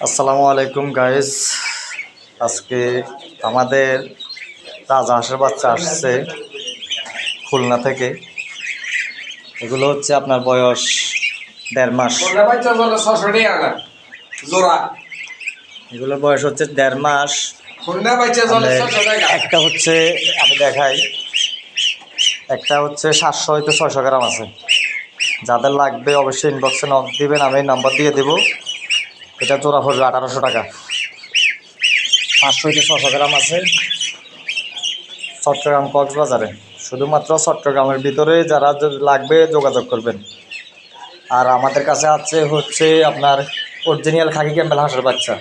আসসালামু আলাইকুম গাইস। আজকে আমাদের রাজহাঁসের বাচ্চা আসছে খুলনা থেকে। এগুলো হচ্ছে আপনার বয়স 1.5 মাস। এগুলোর বয়স হচ্ছে 1.5 মাস। একটা হচ্ছে আমি দেখাই, একটা হচ্ছে 700 হইতে 600 গ্রাম আছে। যাদের লাগবে অবশ্যই ইনবক্সে নক দিবেন, আমি নাম্বার দিয়ে দেবো। এটা জোড়া পড়বে 1800 টাকা। 500 হইতে 600 গ্রাম আছে। চট্টগ্রাম কক্সবাজারে, শুধুমাত্র চট্টগ্রামের ভিতরে যারা লাগবে যোগাযোগ করবেন। আর আমাদের কাছে আছে হচ্ছে আপনার অরিজিনাল খাকি ক্যাম্বেল হাঁসের বাচ্চা।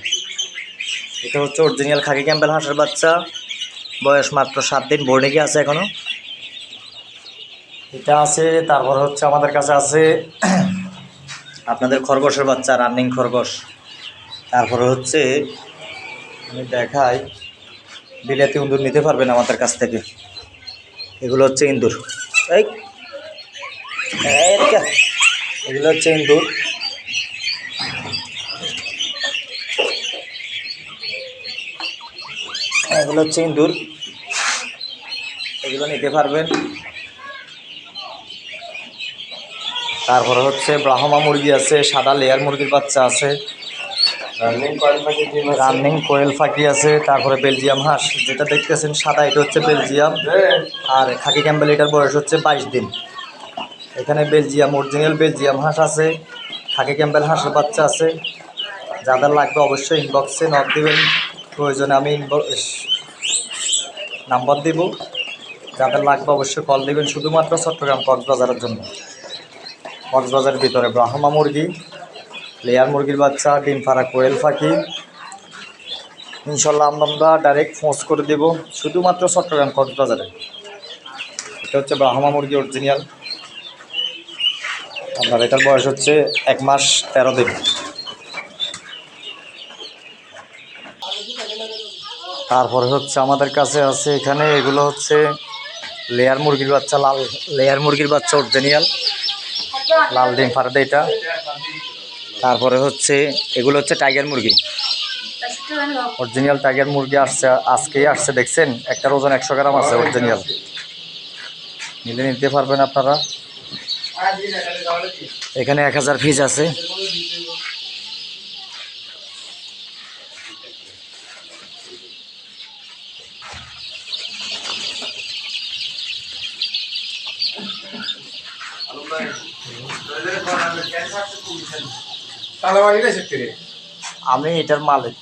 এটা হচ্ছে অরিজিনাল খাকি ক্যাম্বেল হাঁসের বাচ্চা, বয়স মাত্র 7 দিন, বোর্ডিংয়ে আছে এখনও। এটা আছে। তারপর হচ্ছে আমাদের কাছে আছে আপনাদের খরগোশের বাচ্চা, রানিং খরগোশ। তারপরে হচ্ছে আমি দেখাই, বিলাতি ইঁদুর নিতে পারবেন আমাদের কাছ থেকে। এগুলো হচ্ছে ইঁদুর, এই এগুলো হচ্ছে ইঁদুর। এগুলো হচ্ছে ইঁদুর, এগুলো নিতে পারবেন। তারপরে হচ্ছে ব্রাহ্মা মুরগি আছে, সাদা লেয়ার মুরগির বাচ্চা আছে, রানিং কোয়েল পাখি আছে। তারপরে বেলজিয়াম হাঁস যেটা দেখতেছেন সাদা, এটা হচ্ছে বেলজিয়াম। আর খাকি ক্যাম্বেল, এটার বয়স হচ্ছে 22 দিন। এখানে বেলজিয়াম, অরিজিনাল বেলজিয়াম হাঁস আছে, খাকি ক্যাম্বেল হাঁসের বাচ্চা আছে। যাদের লাগবে অবশ্যই ইনবক্সে নক দিবেন, প্রয়োজনে আমি নাম্বার দিব। যাদের লাগবে অবশ্যই কল দিবেন, শুধুমাত্র চট্টগ্রাম কক্সবাজারের জন্য। কক্সবাজারের ভিতরে ব্রাহ্মা মুরগি, লেয়ার মুরগির বাচ্চা, ডিম ফাড়া কোয়েল পাখি, ইনশাল্লাহ আমরা ডাইরেক্ট ফোঁস করে দেব, শুধুমাত্র চট্টগ্রাম কক্সবাজারে। এটা হচ্ছে ব্রাহ্মা মুরগি অরিজিনাল। আপনার এটার বয়স হচ্ছে 1 মাস 13 দিন। তারপরে হচ্ছে আমাদের কাছে আছে এখানে, এগুলো হচ্ছে লেয়ার মুরগির বাচ্চা, লাল লেয়ার মুরগির বাচ্চা অরিজিনাল, লাল ডিম ফাড়াতে এটা। তারপরে হচ্ছে এগুলো হচ্ছে টাইগার মুরগি, অরিজিনাল টাইগার মুরগি আসছে, আজকেই আসছে, দেখছেন একটার ওজন 100 গ্রাম আছে, অরিজিনাল। নিলে নিতে পারবেন আপনারা। এখানে 1000 পিস আছে। আমি এটার মালিক।